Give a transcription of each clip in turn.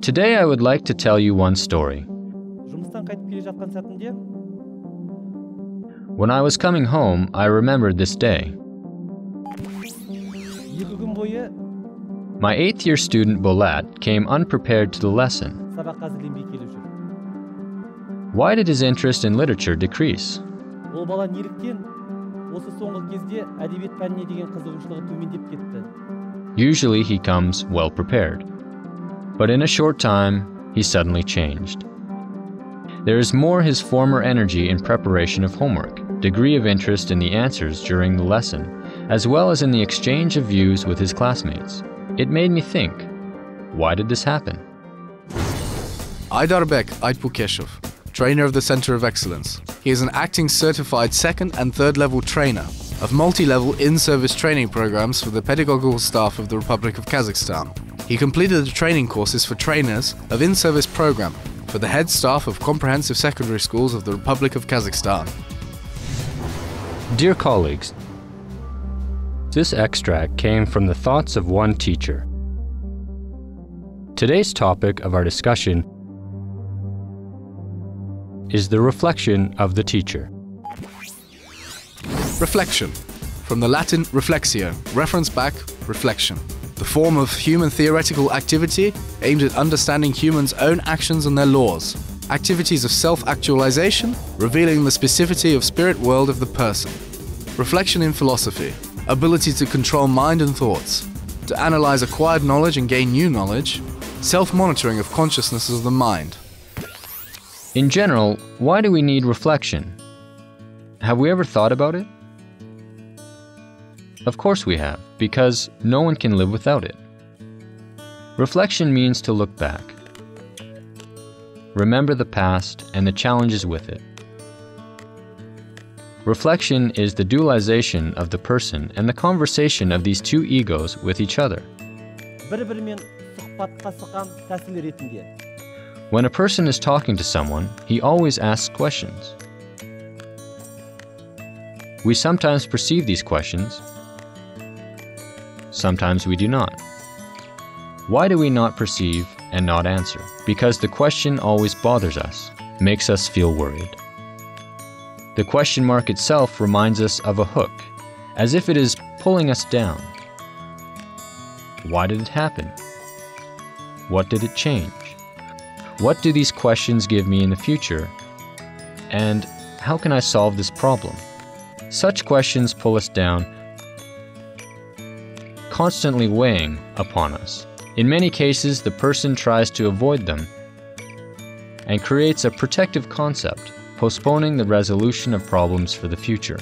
Today I would like to tell you one story. When I was coming home, I remembered this day. My 8th year student Bolat came unprepared to the lesson. Why did his interest in literature decrease? Usually he comes well prepared, but in a short time he suddenly changed. There is more his former energy in preparation of homework, degree of interest in the answers during the lesson, as well as in the exchange of views with his classmates. It made me think, why did this happen? Aydarbek Aytbukeshov, trainer of the Center of Excellence. He is an acting certified 2nd and 3rd level trainer of multi-level in-service training programs for the pedagogical staff of the Republic of Kazakhstan. He completed the training courses for trainers of in-service program for the head staff of comprehensive secondary schools of the Republic of Kazakhstan. Dear colleagues, this extract came from the thoughts of one teacher. Today's topic of our discussion is the reflection of the teacher. Reflection, from the Latin reflectio, reference back, reflection. The form of human theoretical activity aimed at understanding humans' own actions and their laws. Activities of self-actualization, revealing the specificity of spirit world of the person. Reflection in philosophy, ability to control mind and thoughts, to analyze acquired knowledge and gain new knowledge, self-monitoring of consciousness of the mind. In general, why do we need reflection? Have we ever thought about it? Of course we have, because no one can live without it. Reflection means to look back, remember the past and the challenges with it. Reflection is the dualization of the person and the conversation of these two egos with each other. When a person is talking to someone, he always asks questions. We sometimes perceive these questions, sometimes we do not. Why do we not perceive and not answer? Because the question always bothers us, makes us feel worried. The question mark itself reminds us of a hook, as if it is pulling us down. Why did it happen? What did it change? What do these questions give me in the future? And how can I solve this problem? Such questions pull us down, constantly weighing upon us. In many cases, the person tries to avoid them and creates a protective concept, postponing the resolution of problems for the future.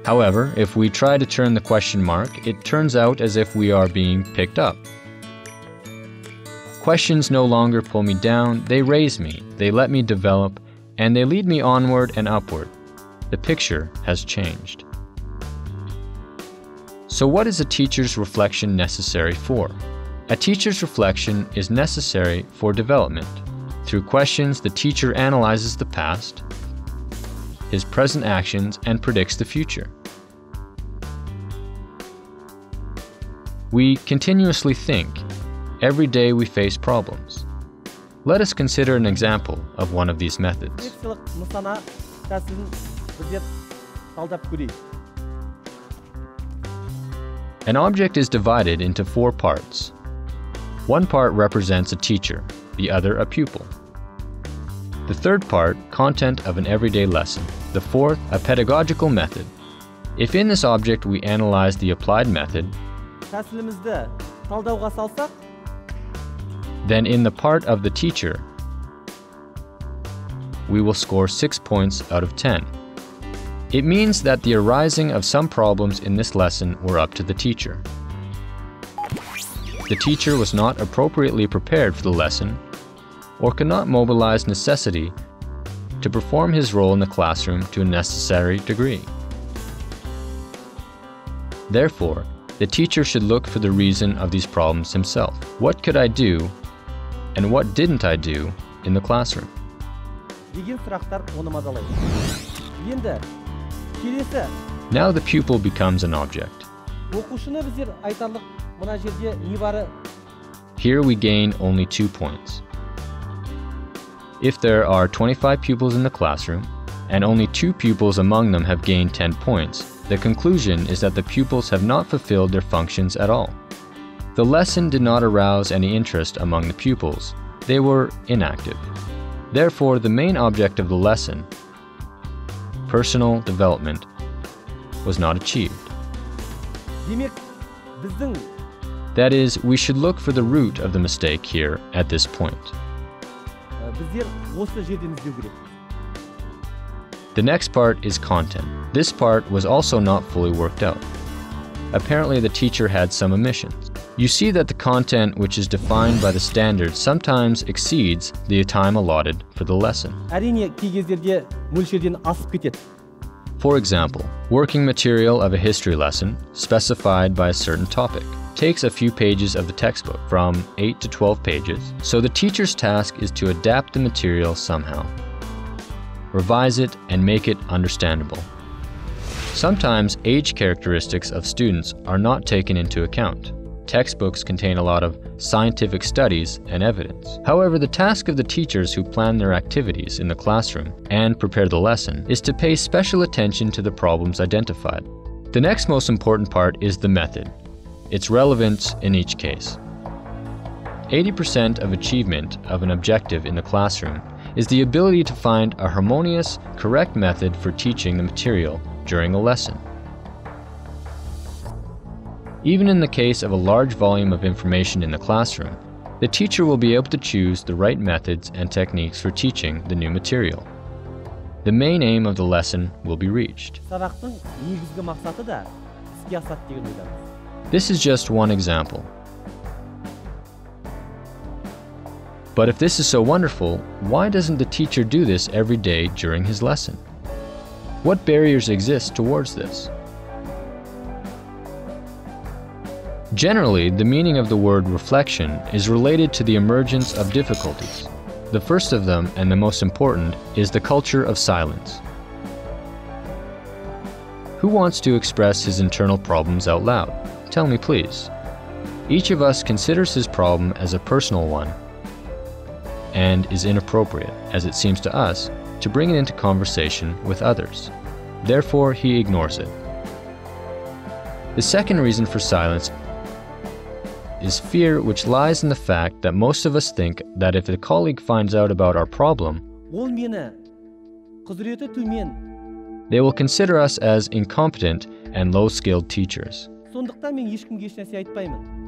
However, if we try to turn the question mark, it turns out as if we are being picked up. Questions no longer pull me down, they raise me, they let me develop, and they lead me onward and upward. The picture has changed. So what is a teacher's reflection necessary for? A teacher's reflection is necessary for development. Through questions, the teacher analyzes the past, his present actions, and predicts the future. We continuously think. Every day we face problems. Let us consider an example of one of these methods. An object is divided into 4 parts. One part represents a teacher, the other a pupil. The third part, content of an everyday lesson. The fourth, a pedagogical method. If in this object we analyze the applied method, then in the part of the teacher, we will score 6 points out of 10. It means that the arising of some problems in this lesson were up to the teacher. The teacher was not appropriately prepared for the lesson or could not mobilize necessity to perform his role in the classroom to a necessary degree. Therefore, the teacher should look for the reason of these problems himself. What could I do and what didn't I do in the classroom? Now the pupil becomes an object. мына жерде небары Here we gain only 2 points. If there are 25 pupils in the classroom, and only 2 pupils among them have gained 10 points, the conclusion is that the pupils have not fulfilled their functions at all. The lesson did not arouse any interest among the pupils. They were inactive. Therefore, the main object of the lesson, personal development, was not achieved. демек біздің That is, we should look for the root of the mistake here at this point. біздер осы жерден іздеу керек. The next part is content. This part was also not fully worked out. Apparently, the teacher had some omissions. You see that the content which is defined by the standards sometimes exceeds the time allotted for the lesson. әрине кей кездерде мөлшерден асып кетеді. For example, working material of a history lesson specified by a certain topic takes a few pages of the textbook, from 8 to 12 pages, so the teacher's task is to adapt the material somehow, revise it, and make it understandable. Sometimes age characteristics of students are not taken into account. Textbooks contain a lot of scientific studies and evidence. However, the task of the teachers who plan their activities in the classroom and prepare the lesson is to pay special attention to the problems identified. The next most important part is the method, its relevance in each case. 80% of achievement of an objective in the classroom is the ability to find a harmonious, correct method for teaching the material during a lesson. Even in the case of a large volume of information in the classroom, the teacher will be able to choose the right methods and techniques for teaching the new material. The main aim of the lesson will be reached. Сабақтың негізгі мақсаты да іске асады деген ойдамыз. This is just one example. But if this is so wonderful, why doesn't the teacher do this every day during his lesson? What barriers exist towards this? Generally, the meaning of the word reflection is related to the emergence of difficulties. The first of them, and the most important, is the culture of silence. Who wants to express his internal problems out loud? Tell me, please. Each of us considers his problem as a personal one and is inappropriate, as it seems to us, to bring it into conversation with others. Therefore, he ignores it. The second reason for silence is fear, which lies in the fact that most of us think that if a colleague finds out about our problem, Ол мені құзыреті төмен. they will consider us as incompetent and low-skilled teachers. Сондықтан мен ешкімге еш нәрсе айтпаймын.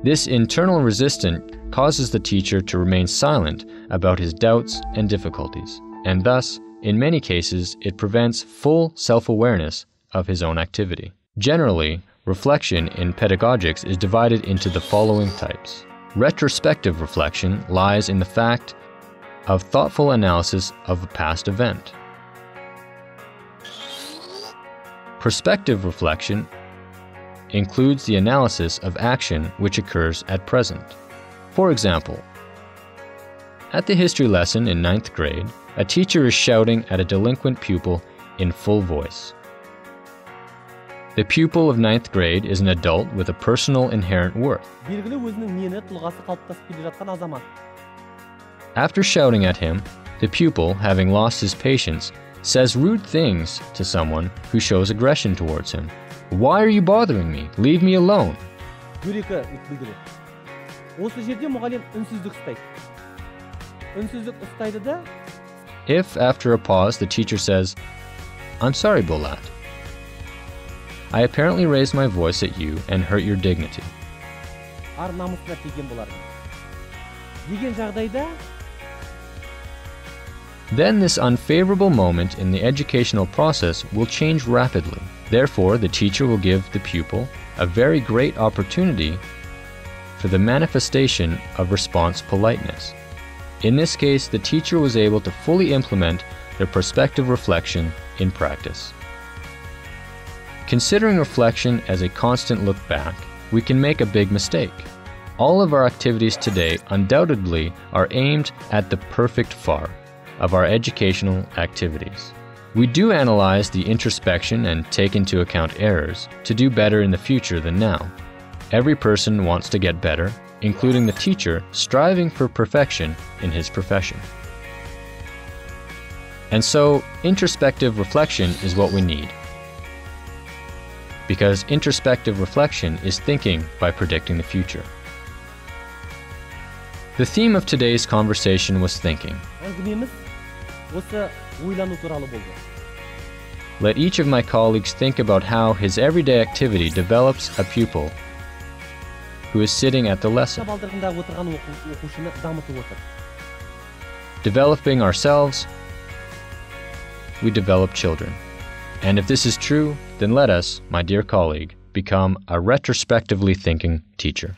This internal resistance causes the teacher to remain silent about his doubts and difficulties, and thus, in many cases, it prevents full self-awareness of his own activity. Generally, reflection in pedagogics is divided into the following types. Retrospective reflection lies in the fact of thoughtful analysis of a past event. Prospective reflection includes the analysis of action which occurs at present. For example, at the history lesson in 9th grade, a teacher is shouting at a delinquent pupil in full voice. The pupil of 9th grade is an adult with a personal inherent worth. Белгілі өзінің мені тұлғасы қалыптасып келе жатқан азамат. After shouting at him, the pupil, having lost his patience, says rude things to someone who shows aggression towards him. Why are you bothering me? Leave me alone. Дөрекі білдіреді. Осы жерде мұғалім үнсіздік ұстайды. Үнсіздік ұстайды да, If, after a pause, the teacher says, "I'm sorry, Bolat. I apparently raised my voice at you and hurt your dignity." ар намысына тиген болар. Деген жағдайда, Then this unfavorable moment in the educational process will change rapidly. Therefore, the teacher will give the pupil a very great opportunity for the manifestation of response politeness. In this case, the teacher was able to fully implement their prospective reflection in practice. Considering reflection as a constant look back, we can make a big mistake. All of our activities today undoubtedly are aimed at the perfect far of our educational activities. We do analyze the introspection and take into account errors to do better in the future than now. Every person wants to get better, including the teacher striving for perfection in his profession. And so, introspective reflection is what we need. Because introspective reflection is thinking by predicting the future. The theme of today's conversation was thinking. Әңгімеміз осы ойлану туралы болды. Let each of my colleagues think about how his everyday activity develops a pupil who is sitting at the lesson. Балдырғында отырған оқушыны дамытып отыр. Developing ourselves, we develop children. And if this is true, then let us, my dear colleague, become a retrospectively thinking teacher.